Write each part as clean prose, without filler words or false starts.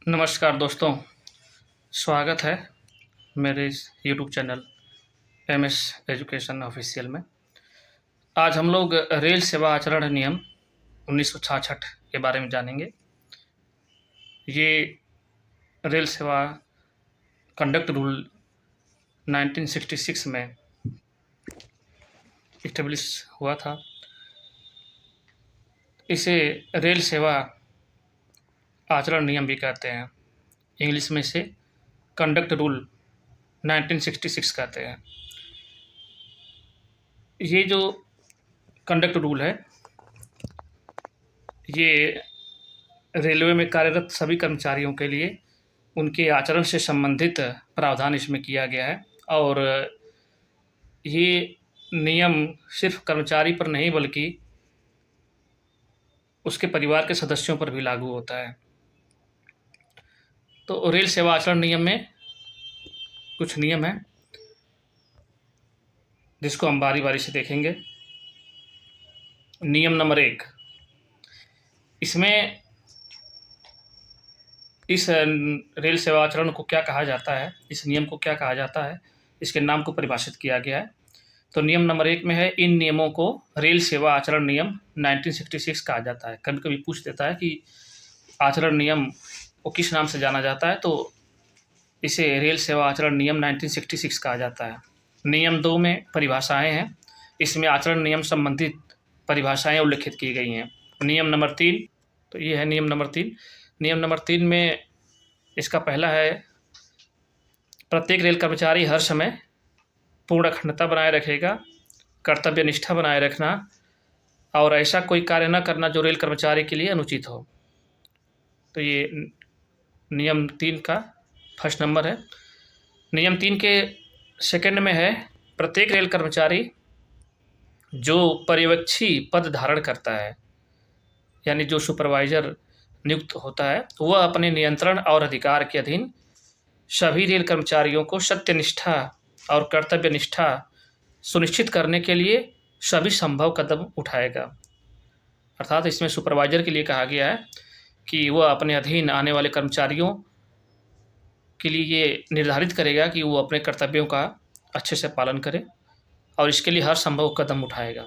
नमस्कार दोस्तों, स्वागत है मेरे इस YouTube channel MS education official में। आज हम लोग रेल सेवा आचरण नियम 1966 के बारे में जानेंगे। ये रेल सेवा कंडक्ट रूल 1966 में इस्टेब्लिश हुआ था। इसे रेल सेवा आचरण नियम भी कहते हैं। इंग्लिश में इसे कंडक्ट रूल 1966 कहते हैं। ये जो कंडक्ट रूल है, ये रेलवे में कार्यरत सभी कर्मचारियों के लिए उनके आचरण से संबंधित प्रावधान इसमें किया गया है। और ये नियम सिर्फ कर्मचारी पर नहीं बल्कि उसके परिवार के सदस्यों पर भी लागू होता है। तो रेल सेवा आचरण नियम में कुछ नियम हैं जिसको हम बारी बारी से देखेंगे। नियम नंबर 1, इसमें इस रेल सेवा आचरण को क्या कहा जाता है, इस नियम को क्या कहा जाता है, इसके नाम को परिभाषित किया गया है। तो नियम नंबर 1 में है, इन नियमों को रेल सेवा आचरण नियम 1966 कहा जाता है। कभी कभी पूछ देता है कि आचरण नियम को किस नाम से जाना जाता है, तो इसे रेल सेवा आचरण नियम 1966 कहा जाता है। नियम 2 में परिभाषाएं हैं, इसमें आचरण नियम संबंधित परिभाषाएं उल्लिखित की गई हैं। नियम नंबर 3, तो ये है नियम नंबर 3। नियम नंबर 3 में इसका पहला है, प्रत्येक रेल कर्मचारी हर समय पूर्ण अखंडता बनाए रखेगा, कर्तव्य निष्ठा बनाए रखना और ऐसा कोई कार्य न करना जो रेल कर्मचारी के लिए अनुचित हो। तो ये नियम 3 का फर्स्ट नंबर है। नियम 3 के सेकंड में है, प्रत्येक रेल कर्मचारी जो पर्यवेक्षी पद धारण करता है, यानी जो सुपरवाइजर नियुक्त होता है, वह अपने नियंत्रण और अधिकार के अधीन सभी रेल कर्मचारियों को सत्यनिष्ठा और कर्तव्य निष्ठा सुनिश्चित करने के लिए सभी संभव कदम उठाएगा। अर्थात इसमें सुपरवाइजर के लिए कहा गया है कि वह अपने अधीन आने वाले कर्मचारियों के लिए ये निर्धारित करेगा कि वो अपने कर्तव्यों का अच्छे से पालन करें और इसके लिए हर संभव कदम उठाएगा।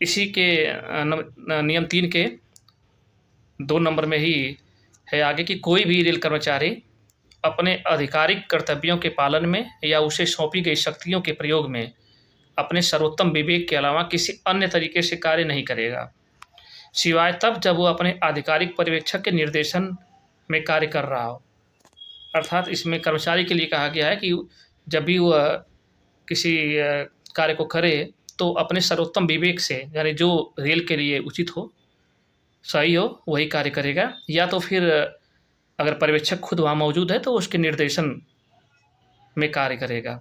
इसी के नियम 3 के 2 नंबर में ही है आगे कि कोई भी रेल कर्मचारी अपने आधिकारिक कर्तव्यों के पालन में या उसे सौंपी गई शक्तियों के प्रयोग में अपने सर्वोत्तम विवेक के अलावा किसी अन्य तरीके से कार्य नहीं करेगा, सिवाय तब जब वो अपने आधिकारिक पर्यवेक्षक के निर्देशन में कार्य कर रहा हो। अर्थात इसमें कर्मचारी के लिए कहा गया है कि जब भी वह किसी कार्य को करे तो अपने सर्वोत्तम विवेक से, यानी जो रेल के लिए उचित हो, सही हो, वही कार्य करेगा, या तो फिर अगर पर्यवेक्षक खुद वहाँ मौजूद है तो उसके निर्देशन में कार्य करेगा।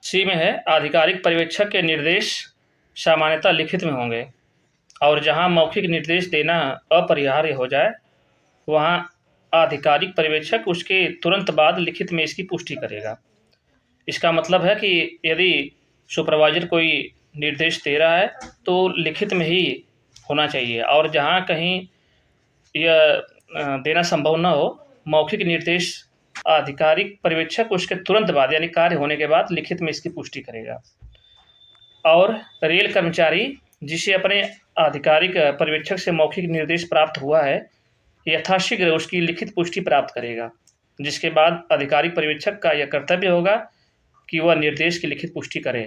सी में है, आधिकारिक पर्यवेक्षक के निर्देश सामान्यतः लिखित में होंगे और जहाँ मौखिक निर्देश देना अपरिहार्य हो जाए वहाँ आधिकारिक पर्यवेक्षक उसके तुरंत बाद लिखित में इसकी पुष्टि करेगा। इसका मतलब है कि यदि सुपरवाइजर कोई निर्देश दे रहा है तो लिखित में ही होना चाहिए, और जहाँ कहीं यह देना संभव न हो, मौखिक निर्देश आधिकारिक पर्यवेक्षक उसके तुरंत बाद, यानी कार्य होने के बाद, लिखित में इसकी पुष्टि करेगा। और रेल कर्मचारी जिसे अपने आधिकारिक पर्यवेक्षक से मौखिक निर्देश प्राप्त हुआ है, यथाशीघ्र उसकी लिखित पुष्टि प्राप्त करेगा, जिसके बाद आधिकारिक पर्यवेक्षक का यह कर्तव्य होगा कि वह निर्देश की लिखित पुष्टि करे।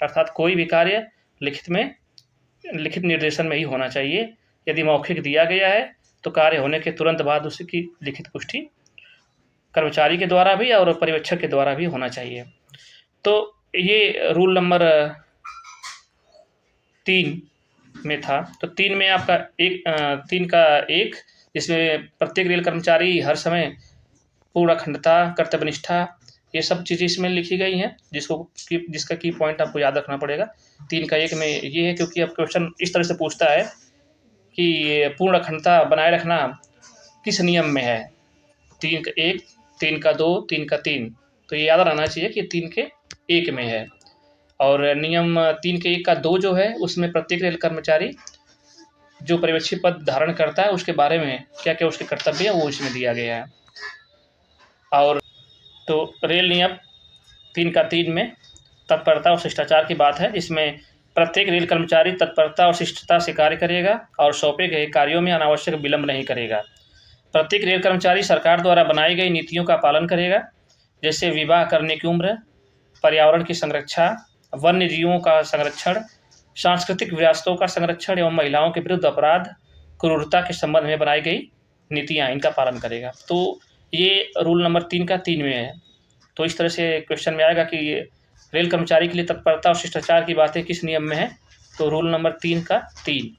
अर्थात कोई भी कार्य लिखित निर्देशन में ही होना चाहिए। यदि मौखिक दिया गया है तो कार्य होने के तुरंत बाद उसकी लिखित पुष्टि कर्मचारी के द्वारा भी और पर्यवेक्षक के द्वारा भी होना चाहिए। तो ये रूल नंबर 3 में था। तो 3 में आपका 3 का 1, जिसमें प्रत्येक रेल कर्मचारी हर समय पूर्ण अखंडता, कर्तव्यनिष्ठा, ये सब चीज़ें इसमें लिखी गई हैं, जिसका की पॉइंट आपको याद रखना पड़ेगा। 3 का 1 में ये है, क्योंकि अब क्वेश्चन इस तरह से पूछता है कि पूर्ण अखंडता बनाए रखना किस नियम में है। 3 का 1, 3 का 2, 3 का 3, तो ये याद रहना चाहिए कि 3 के 1 में है। और नियम 3 के 1 का 2 जो है, उसमें प्रत्येक रेल कर्मचारी जो पर्यवेक्षी पद धारण करता है उसके बारे में क्या क्या उसके कर्तव्य है वो इसमें दिया गया है। और तो रेल नियम 3 का 3 में तत्परता और शिष्टाचार की बात है, जिसमें प्रत्येक रेल कर्मचारी तत्परता और शिष्टता से कार्य करेगा और सौंपे गए कार्यों में अनावश्यक विलंब नहीं करेगा। प्रत्येक रेल कर्मचारी सरकार द्वारा बनाई गई नीतियों का पालन करेगा, जैसे विवाह करने की उम्र, पर्यावरण की संरक्षा, वन्य जीवों का संरक्षण, सांस्कृतिक विरासतों का संरक्षण एवं महिलाओं के विरुद्ध अपराध, क्रूरता के संबंध में बनाई गई नीतियाँ, इनका पालन करेगा। तो ये रूल नंबर 3 का 3 में है। तो इस तरह से क्वेश्चन में आएगा कि ये रेल कर्मचारी के लिए तत्परता और शिष्टाचार की बातें किस नियम में है, तो रूल नंबर 3 का 3।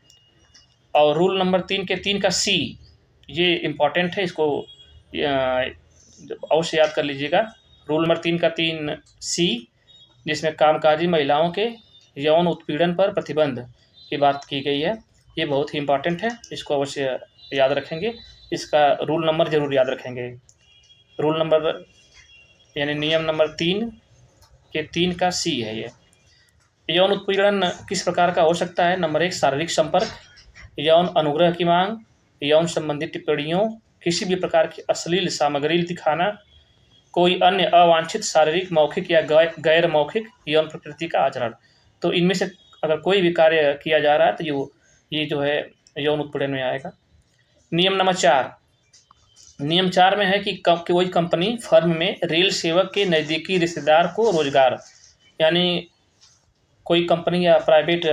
और रूल नंबर 3 के 3 का सी, ये इम्पॉर्टेंट है, इसको अवश्य याद कर लीजिएगा। रूल नंबर 3 का 3 सी, जिसमें कामकाजी महिलाओं के यौन उत्पीड़न पर प्रतिबंध की बात की गई है, ये बहुत ही इम्पॉर्टेंट है, इसको अवश्य याद रखेंगे। इसका रूल नंबर ज़रूर याद रखेंगे। रूल नंबर यानी नियम नंबर 3 के 3 का सी है ये। यौन उत्पीड़न किस प्रकार का हो सकता है? नंबर 1 शारीरिक संपर्क, यौन अनुग्रह की मांग, यौन संबंधी टिप्पणियों, किसी भी प्रकार की अश्लील सामग्री दिखाना, कोई अन्य अवांछित शारीरिक, मौखिक या गैर मौखिक यौन प्रकृति का आचरण। तो इनमें से अगर कोई भी कार्य किया जा रहा है तो ये जो है यौन उत्पीड़न में आएगा। नियम नंबर 4, नियम 4 में है कि कोई कंपनी फर्म में रेल सेवक के नज़दीकी रिश्तेदार को रोजगार, यानी कोई कंपनी या प्राइवेट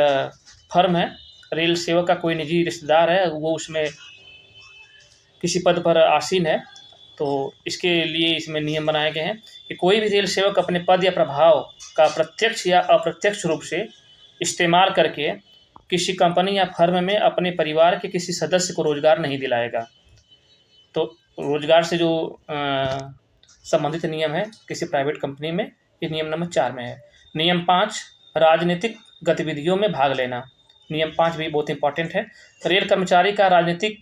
फर्म है, रेल सेवक का कोई निजी रिश्तेदार है, वो उसमें किसी पद पर आसीन है, तो इसके लिए इसमें नियम बनाए गए हैं कि कोई भी रेल सेवक अपने पद या प्रभाव का प्रत्यक्ष या अप्रत्यक्ष रूप से इस्तेमाल करके किसी कंपनी या फर्म में अपने परिवार के किसी सदस्य को रोजगार नहीं दिलाएगा। तो रोजगार से जो संबंधित नियम है किसी प्राइवेट कंपनी में, ये नियम नंबर 4 में है। नियम 5, राजनीतिक गतिविधियों में भाग लेना। नियम 5 भी बहुत इंपॉर्टेंट है। रेल कर्मचारी का राजनीतिक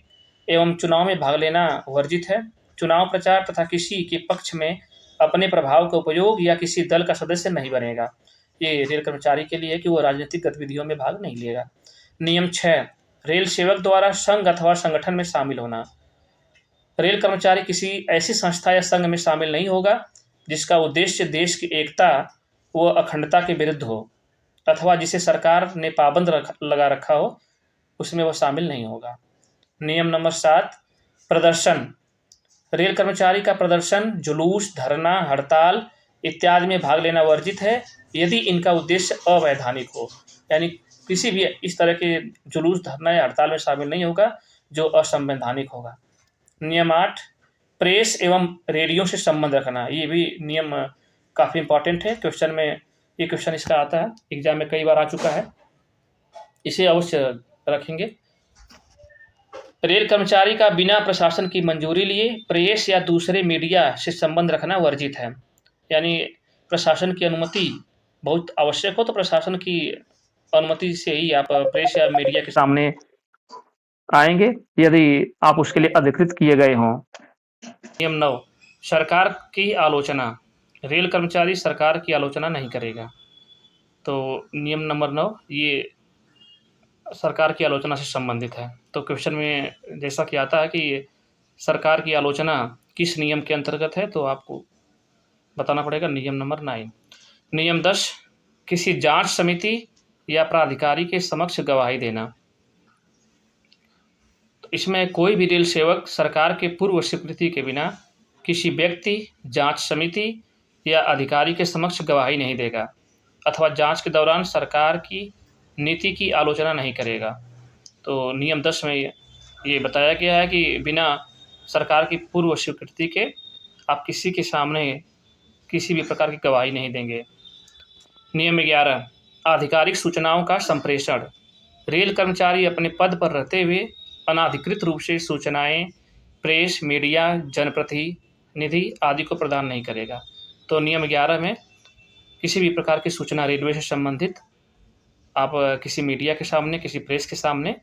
एवं चुनाव में भाग लेना वर्जित है। चुनाव प्रचार तथा किसी के पक्ष में अपने प्रभाव का उपयोग या किसी दल का सदस्य नहीं बनेगा। ये रेल कर्मचारी के लिए है कि वो राजनीतिक गतिविधियों में भाग नहीं लेगा। नियम 6, रेल सेवक द्वारा संघ अथवा संगठन में शामिल होना। रेल कर्मचारी किसी ऐसी संस्था या संघ में शामिल नहीं होगा जिसका उद्देश्य देश की एकता व अखंडता के विरुद्ध हो अथवा जिसे सरकार ने पाबंद लगा रखा हो, उसमें वह शामिल नहीं होगा। नियम नंबर 7, प्रदर्शन। रेल कर्मचारी का प्रदर्शन, जुलूस, धरना, हड़ताल इत्यादि में भाग लेना वर्जित है यदि इनका उद्देश्य अवैधानिक हो, यानी किसी भी इस तरह के जुलूस, धरना या हड़ताल में शामिल नहीं होगा जो असंवैधानिक होगा। नियम 8, प्रेस एवं रेडियो से संबंध रखना। ये भी नियम काफ़ी इंपॉर्टेंट है। क्वेश्चन में ये क्वेश्चन इसका आता है, एग्जाम में कई बार आ चुका है, इसे अवश्य रखेंगे। रेल कर्मचारी का बिना प्रशासन की मंजूरी लिए प्रेस या दूसरे मीडिया से संबंध रखना वर्जित है, यानी प्रशासन की अनुमति बहुत आवश्यक हो तो प्रशासन की अनुमति से ही आप प्रेस या मीडिया के सामने आएंगे यदि आप उसके लिए अधिकृत किए गए हों। नियम 9, सरकार की आलोचना। रेल कर्मचारी सरकार की आलोचना नहीं करेगा। तो नियम नंबर 9 ये सरकार की आलोचना से संबंधित है। तो क्वेश्चन में जैसा कि आता है कि सरकार की आलोचना किस नियम के अंतर्गत है, तो आपको बताना पड़ेगा नियम नंबर 9। नियम 10, किसी जांच समिति या प्राधिकारी के समक्ष गवाही देना। तो इसमें कोई भी रेल सेवक सरकार के पूर्व स्वीकृति के बिना किसी व्यक्ति, जांच समिति या अधिकारी के समक्ष गवाही नहीं देगा अथवा जांच के दौरान सरकार की नीति की आलोचना नहीं करेगा। तो नियम 10 में ये बताया गया है कि बिना सरकार की पूर्व स्वीकृति के आप किसी के सामने किसी भी प्रकार की गवाही नहीं देंगे। नियम 11, आधिकारिक सूचनाओं का संप्रेषण। रेल कर्मचारी अपने पद पर रहते हुए अनाधिकृत रूप से सूचनाएं प्रेस, मीडिया, जनप्रतिनिधि आदि को प्रदान नहीं करेगा। तो नियम 11 में किसी भी प्रकार की सूचना रेलवे से संबंधित आप किसी मीडिया के सामने, किसी प्रेस के सामने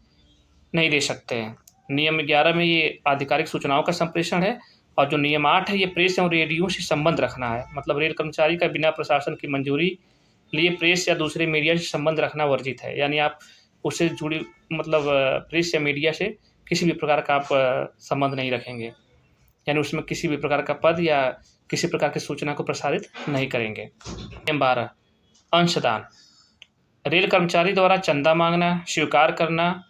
नहीं दे सकते हैं। नियम 11 में ये आधिकारिक सूचनाओं का संप्रेषण है, और जो नियम 8 है ये प्रेस और रेडियो से संबंध रखना है। मतलब रेल कर्मचारी का बिना प्रशासन की मंजूरी लिए प्रेस या दूसरे मीडिया से संबंध रखना वर्जित है, यानी आप उससे जुड़ी मतलब प्रेस या मीडिया से किसी भी प्रकार का आप संबंध नहीं रखेंगे, यानी उसमें किसी भी प्रकार का पद या किसी प्रकार की सूचना को प्रसारित नहीं करेंगे। नियम 12 अंशदान। रेल कर्मचारी द्वारा चंदा मांगना, स्वीकार करना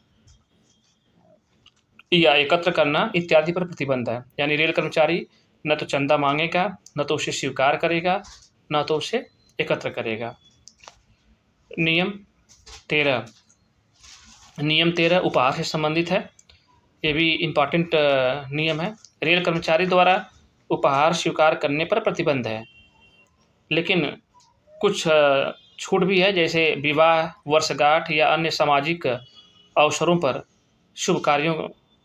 या एकत्र करना इत्यादि पर प्रतिबंध है। यानी रेल कर्मचारी न तो चंदा मांगेगा, न तो उसे स्वीकार करेगा, न तो उसे एकत्र करेगा। नियम 13 उपहार से संबंधित है। ये भी इम्पॉर्टेंट नियम है। रेल कर्मचारी द्वारा उपहार स्वीकार करने पर प्रतिबंध है, लेकिन कुछ छूट भी है, जैसे विवाह, वर्षगांठ या अन्य सामाजिक अवसरों पर शुभ कार्यों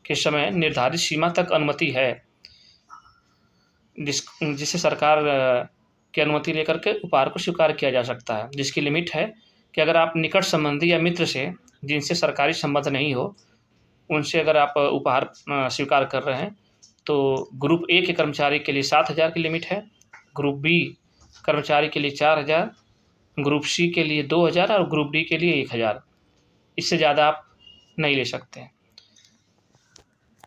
के समय निर्धारित सीमा तक अनुमति है, जिससे सरकार की अनुमति लेकर के उपहार को स्वीकार किया जा सकता है। जिसकी लिमिट है कि अगर आप निकट संबंधी या मित्र से जिनसे सरकारी संबंध नहीं हो, उनसे अगर आप उपहार स्वीकार कर रहे हैं, तो ग्रुप ए के कर्मचारी के लिए 7,000 की लिमिट है, ग्रुप बी कर्मचारी के लिए 4,000, ग्रुप सी के लिए 2,000 और ग्रुप डी के लिए 1,000। इससे ज़्यादा आप नहीं ले सकते।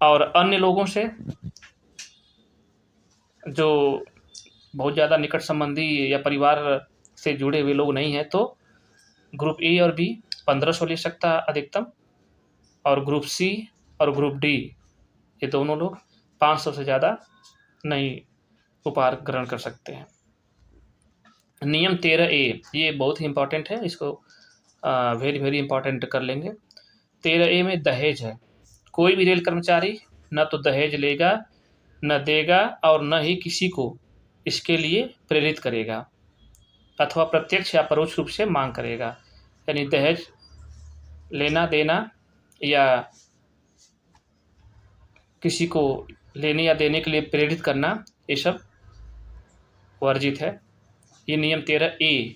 और अन्य लोगों से जो बहुत ज़्यादा निकट संबंधी या परिवार से जुड़े हुए लोग नहीं हैं, तो ग्रुप ए और बी 1,500 ले सकता है अधिकतम, और ग्रुप सी और ग्रुप डी ये दोनों लोग 500 से ज़्यादा नहीं उपहार ग्रहण कर सकते हैं। नियम 13A ये बहुत ही इम्पॉर्टेंट है, इसको वेरी इम्पॉर्टेंट कर लेंगे। 13A में दहेज है। कोई भी रेल कर्मचारी न तो दहेज लेगा, न देगा और न ही किसी को इसके लिए प्रेरित करेगा अथवा प्रत्यक्ष या परोक्ष रूप से मांग करेगा। यानी दहेज लेना, देना या किसी को लेने या देने के लिए प्रेरित करना, ये सब वर्जित है। ये नियम 13A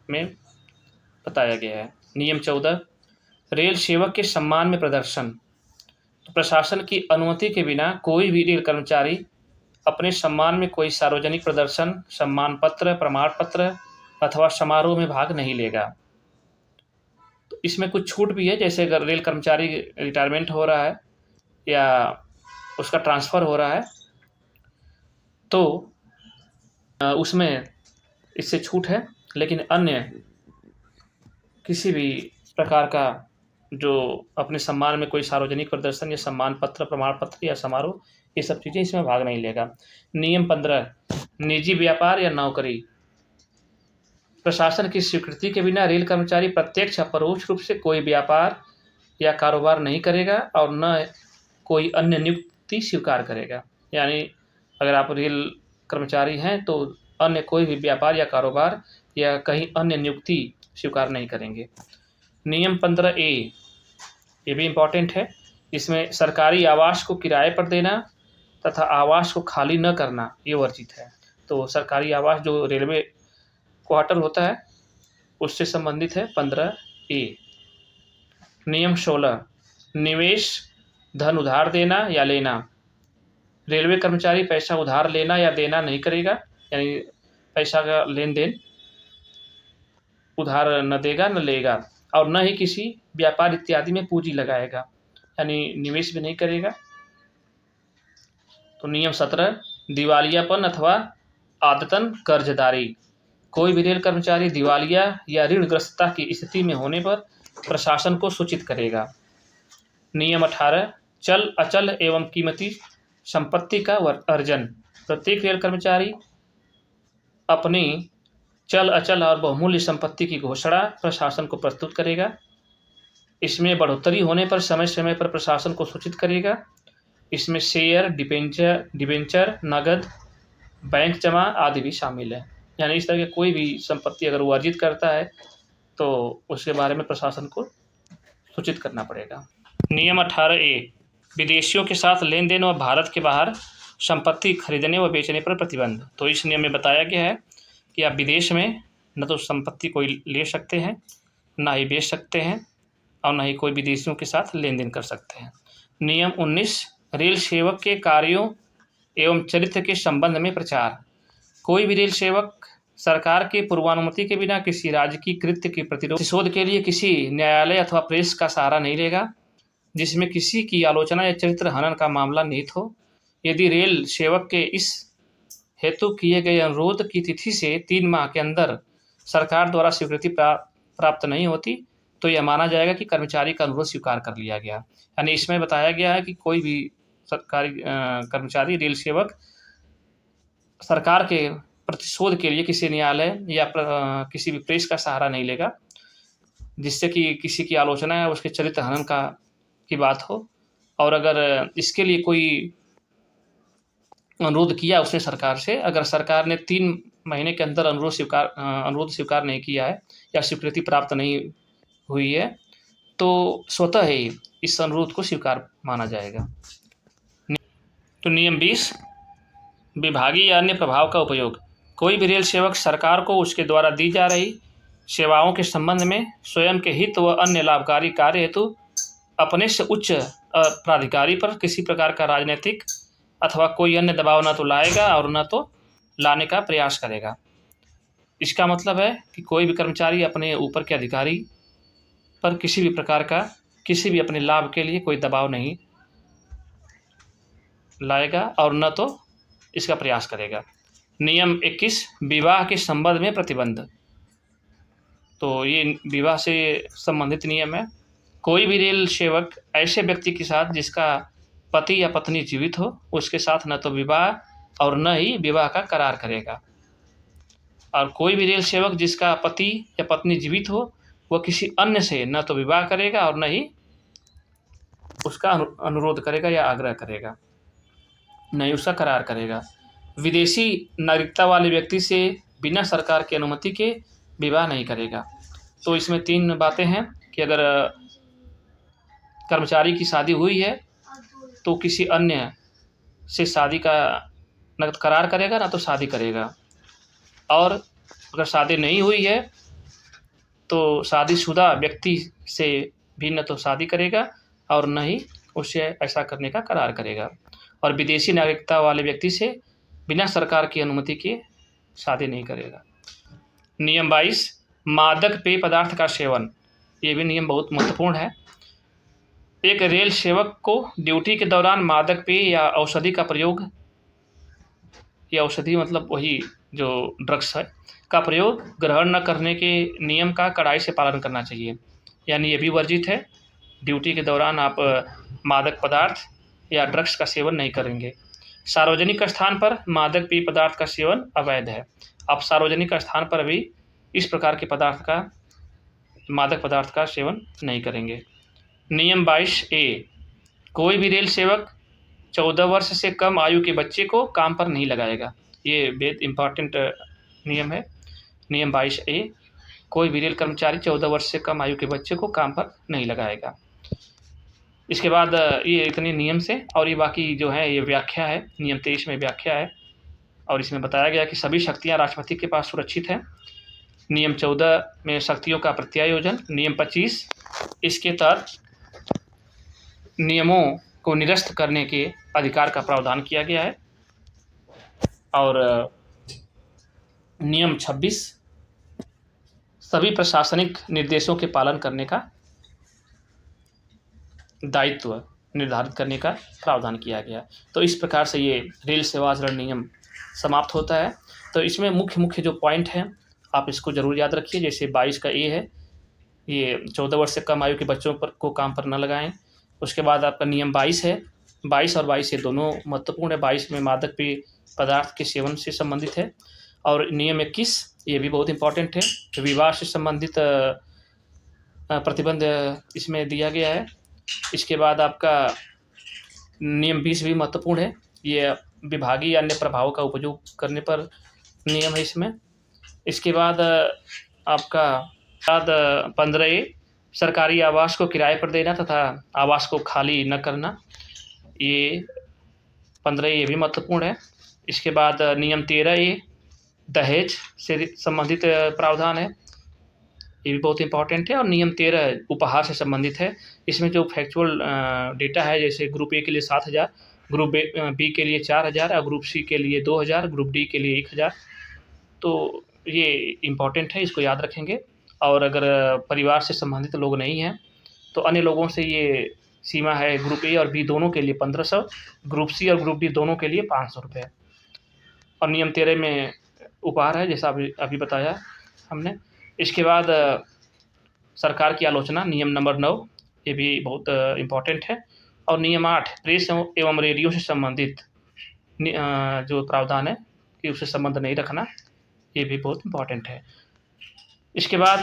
में बताया गया है। नियम 14 रेल सेवक के सम्मान में प्रदर्शन। तो प्रशासन की अनुमति के बिना कोई भी रेल कर्मचारी अपने सम्मान में कोई सार्वजनिक प्रदर्शन, सम्मान पत्र, प्रमाण पत्र अथवा समारोह में भाग नहीं लेगा। तो इसमें कुछ छूट भी है, जैसे अगर रेल कर्मचारी रिटायरमेंट हो रहा है या उसका ट्रांसफ़र हो रहा है, तो उसमें इससे छूट है, लेकिन अन्य किसी भी प्रकार का जो अपने सम्मान में कोई सार्वजनिक प्रदर्शन या सम्मान पत्र, प्रमाण पत्र या समारोह, ये सब चीज़ें इसमें भाग नहीं लेगा। नियम 15 निजी व्यापार या नौकरी। प्रशासन की स्वीकृति के बिना रेल कर्मचारी प्रत्यक्ष या परोक्ष रूप से कोई व्यापार या कारोबार नहीं करेगा और न कोई अन्य नियुक्ति स्वीकार करेगा। यानी अगर आप रेल कर्मचारी हैं तो अन्य कोई भी व्यापार या कारोबार या कहीं अन्य नियुक्ति स्वीकार नहीं करेंगे। नियम 15A ये भी इम्पॉर्टेंट है। इसमें सरकारी आवास को किराए पर देना तथा आवास को खाली न करना ये वर्जित है। तो सरकारी आवास जो रेलवे क्वार्टर होता है उससे संबंधित है 15A। नियम 16 निवेश, धन उधार देना या लेना। रेलवे कर्मचारी पैसा उधार लेना या देना नहीं करेगा, यानी पैसा का लेन देन उधार न देगा न लेगा, और न ही किसी व्यापार इत्यादि में पूंजी लगाएगा, यानी निवेश भी नहीं करेगा। तो नियम 17 दिवालियापन अथवा आदतन कर्जदारी। कोई भी रेल कर्मचारी दिवालिया या ऋणग्रस्तता की स्थिति में होने पर प्रशासन को सूचित करेगा। नियम 18 चल, अचल एवं कीमती संपत्ति का अर्जन। प्रत्येक रेल कर्मचारी अपनी चल, अचल और बहुमूल्य संपत्ति की घोषणा प्रशासन को प्रस्तुत करेगा। इसमें बढ़ोतरी होने पर समय समय पर प्रशासन को सूचित करेगा। इसमें शेयर, डिबेंचर, नगद, बैंक जमा आदि भी शामिल है। यानी इस तरह के कोई भी संपत्ति अगर वो अर्जित करता है तो उसके बारे में प्रशासन को सूचित करना पड़ेगा। नियम 18A विदेशियों के साथ लेन देन व भारत के बाहर संपत्ति खरीदने व बेचने पर प्रतिबंध। तो इस नियम में बताया गया है कि आप विदेश में न तो संपत्ति कोई ले सकते हैं, ना ही बेच सकते हैं, और न ही कोई विदेशियों के साथ लेन देन कर सकते हैं। नियम 19 रेल सेवक के कार्यों एवं चरित्र के संबंध में प्रचार। कोई भी रेल सेवक सरकार की पूर्वानुमति के बिना किसी राज्य की कृत्य के प्रतिशोध के लिए किसी न्यायालय अथवा प्रेस का सहारा नहीं लेगा जिसमें किसी की आलोचना या चरित्र हनन का मामला निहित हो। यदि रेल सेवक के इस हेतु किए गए अनुरोध की तिथि से 3 माह के अंदर सरकार द्वारा स्वीकृति प्राप्त नहीं होती तो यह माना जाएगा कि कर्मचारी का अनुरोध स्वीकार कर लिया गया। यानी इसमें बताया गया है कि कोई भी सरकारी कर्मचारी रेल सेवक सरकार के प्रतिशोध के लिए किसी न्यायालय या किसी भी प्रेस का सहारा नहीं लेगा जिससे कि किसी की आलोचना है उसके चरित्र हनन की बात हो। और अगर इसके लिए कोई अनुरोध किया उसने सरकार से, अगर सरकार ने 3 महीने के अंदर अनुरोध स्वीकार नहीं किया है या स्वीकृति प्राप्त नहीं हुई है तो स्वतः ही इस अनुरोध को स्वीकार माना जाएगा। तो नियम 20, विभागीय या अन्य प्रभाव का उपयोग। कोई भी रेल सेवक सरकार को उसके द्वारा दी जा रही सेवाओं के संबंध में स्वयं के हित व अन्य लाभकारी कार्य हेतु अपने से उच्च प्राधिकारी पर किसी प्रकार का राजनीतिक अथवा कोई अन्य दबाव न तो लाएगा और न तो लाने का प्रयास करेगा। इसका मतलब है कि कोई भी कर्मचारी अपने ऊपर के अधिकारी पर किसी भी प्रकार का किसी भी अपने लाभ के लिए कोई दबाव नहीं लाएगा और न तो इसका प्रयास करेगा। नियम 21, विवाह के संबंध में प्रतिबंध। तो ये विवाह से संबंधित नियम है। कोई भी रेल सेवक ऐसे व्यक्ति के साथ जिसका पति या पत्नी जीवित हो उसके साथ न तो विवाह और न ही विवाह का करार करेगा। और कोई भी रेल सेवक जिसका पति या पत्नी जीवित हो वह किसी अन्य से न तो विवाह करेगा और न ही उसका अनुरोध करेगा या आग्रह करेगा, न ही उसका करार करेगा। विदेशी नागरिकता वाले व्यक्ति से बिना सरकार की अनुमति के विवाह नहीं करेगा। तो इसमें 3 बातें हैं कि अगर कर्मचारी की शादी हुई है तो किसी अन्य से शादी का न करार करेगा ना तो शादी करेगा, और अगर शादी नहीं हुई है तो शादीशुदा व्यक्ति से भी न तो शादी करेगा और न ही उससे ऐसा करने का करार करेगा। और विदेशी नागरिकता वाले व्यक्ति से बिना सरकार की अनुमति के शादी नहीं करेगा। नियम 22, मादक पेय पदार्थ का सेवन। ये भी नियम बहुत महत्वपूर्ण है। एक रेल सेवक को ड्यूटी के दौरान मादक पेय या औषधि का प्रयोग, या औषधि मतलब वही जो ड्रग्स है, का प्रयोग ग्रहण न करने के नियम का कड़ाई से पालन करना चाहिए। यानी ये भी वर्जित है, ड्यूटी के दौरान आप मादक पदार्थ या ड्रग्स का सेवन नहीं करेंगे। सार्वजनिक स्थान पर मादक पेय पदार्थ का सेवन अवैध है। आप सार्वजनिक स्थान पर भी इस प्रकार के मादक पदार्थ का सेवन नहीं करेंगे। नियम 22A, कोई भी रेल सेवक 14 वर्ष से कम आयु के बच्चे को काम पर नहीं लगाएगा। ये बेहद इम्पॉर्टेंट नियम है। नियम 22A, कोई भी रेल कर्मचारी 14 वर्ष से कम आयु के बच्चे को काम पर नहीं लगाएगा। इसके बाद ये इतने नियम से, और ये बाकी जो है ये व्याख्या है। नियम 23 में व्याख्या है और इसमें बताया गया कि सभी शक्तियाँ राष्ट्रपति के पास सुरक्षित हैं। नियम 14 में शक्तियों का प्रत्यायोजन। नियम 25, इसके तहत नियमों को निरस्त करने के अधिकार का प्रावधान किया गया है। और नियम 26, सभी प्रशासनिक निर्देशों के पालन करने का दायित्व निर्धारित करने का प्रावधान किया गया। तो इस प्रकार से ये रेल सेवा आचरण नियम समाप्त होता है। तो इसमें मुख्य जो पॉइंट हैं आप इसको ज़रूर याद रखिए। जैसे 22 का ए है, ये 14 वर्ष से कम आयु के बच्चों को काम पर न लगाएं। उसके बाद आपका नियम 22 है, 22 और 22 ये दोनों महत्वपूर्ण है। 22 में मादक पेय पदार्थ के सेवन से संबंधित है। और नियम 21 ये भी बहुत इम्पॉर्टेंट है, विवाह से संबंधित प्रतिबंध इसमें दिया गया है। इसके बाद आपका नियम 20 भी महत्वपूर्ण है, ये विभागीय या अन्य प्रभाव का उपयोग करने पर नियम है इसमें। इसके बाद आपका 15A, सरकारी आवास को किराए पर देना तथा आवास को खाली न करना, ये 15A ये भी महत्वपूर्ण है। इसके बाद नियम 13A, दहेज से संबंधित प्रावधान है, ये भी बहुत इंपॉर्टेंट है। और नियम 13 उपहार से संबंधित है। इसमें जो फैक्चुअल डेटा है, जैसे ग्रुप ए के लिए 7,000, ग्रुप बी के लिए 4,000 और ग्रुप सी के लिए 2,000, ग्रुप डी के लिए 1,000। तो ये इम्पॉर्टेंट है, इसको याद रखेंगे। और अगर परिवार से संबंधित लोग नहीं हैं, तो अन्य लोगों से ये सीमा है ग्रुप ए और बी दोनों के लिए 1500, ग्रुप सी और ग्रुप डी दोनों के लिए 500 रुपये। और नियम 13 में उपहार है, जैसा अभी अभी बताया हमने। इसके बाद सरकार की आलोचना, नियम नंबर 9, ये भी बहुत इम्पोर्टेंट है। और नियम 8, प्रेस एवं रेडियो से संबंधित जो प्रावधान है कि उससे संबंध नहीं रखना, ये भी बहुत इम्पोर्टेंट है। इसके बाद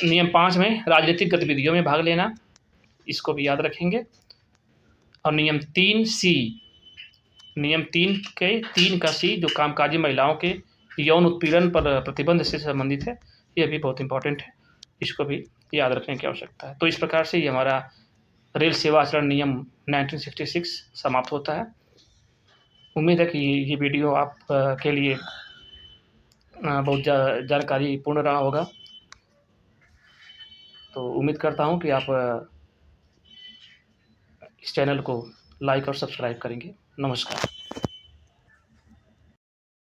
नियम 5 में राजनीतिक गतिविधियों में भाग लेना, इसको भी याद रखेंगे। और नियम 3C, नियम 3 का C जो कामकाजी महिलाओं के यौन उत्पीड़न पर प्रतिबंध से संबंधित है, ये भी बहुत इम्पोर्टेंट है, इसको भी याद रखने की आवश्यकता है। तो इस प्रकार से ये हमारा रेल सेवा आचरण नियम 1966 समाप्त होता है। उम्मीद है कि ये वीडियो आप के लिए बहुत जानकारीपूर्ण रहा होगा। तो उम्मीद करता हूँ कि आप इस चैनल को लाइक और सब्सक्राइब करेंगे। नमस्कार।